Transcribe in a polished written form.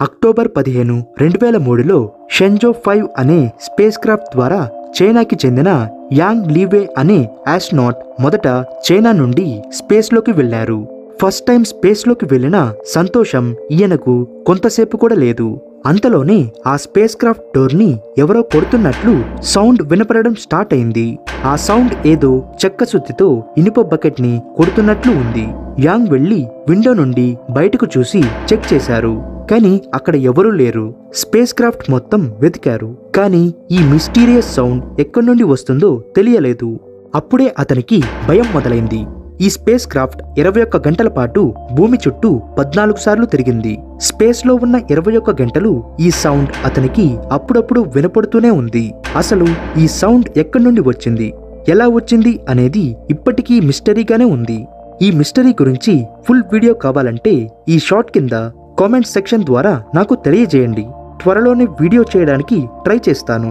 October 15, 2003లో షెంజో 5 అనే space craft ద్వారా చైనాకి చెందిన యాంగ్ లీవే అనే ఆస్ట్రోనాట్ మొదట చైనా నుండి స్పేస్లోకి వెళ్లారు. ఫస్ట్ టైం స్పేస్లోకి వెళ్లిన సంతోషం ఈయనకు కొంతసేపు కూడా లేదు. అంతలోనే ఆ స్పేస్ క్రాఫ్ట్ డోర్ని ఎవరో కొడుతున్నట్లు సౌండ్ వినపడడం స్టార్ట్ అయింది. ఆ సౌండ్ ఏదో చెక్క సుత్తితో ఇనుప బకెట్ ని కొడుతున్నట్లు ఉంది. యాంగ్ వెళ్లి విండో నుండి బయటకు చూసి చెక్ చేశారు. కానీ అక్కడ ఎవరూ లేరు. స్పేస్ క్రాఫ్ట్ మొత్తం వెతికారు. కానీ ఈ మిస్టీరియస్ సౌండ్ ఎక్కడి నుండి వస్తుందో తెలియలేదు. అప్పుడే అతనికి భయం మొదలైంది. ఈ స్పేస్ క్రాఫ్ట్ 21 గంటల పాటు భూమి చుట్టూ 14 సార్లు తిరిగింది. స్పేస్ లో ఉన్న 21 గంటలు ఈ సౌండ్ అతనికి అప్పుడప్పుడు వినపడుతూనే ఉంది. అసలు ఈ సౌండ్ ఎక్కడి నుండి వచ్చింది, ఎలా వచ్చింది అనేది ఇప్పటికీ మిస్టరీగానే ఉంది. ఈ మిస్టరీ గురించి ఫుల్ వీడియో కావాలంటే ఈ షార్ట్ కింద కామెంట్ సెక్షన్ ద్వారా నాకు తెలియజేయండి. త్వరలోనే వీడియో చేయడానికి ట్రై చేస్తాను.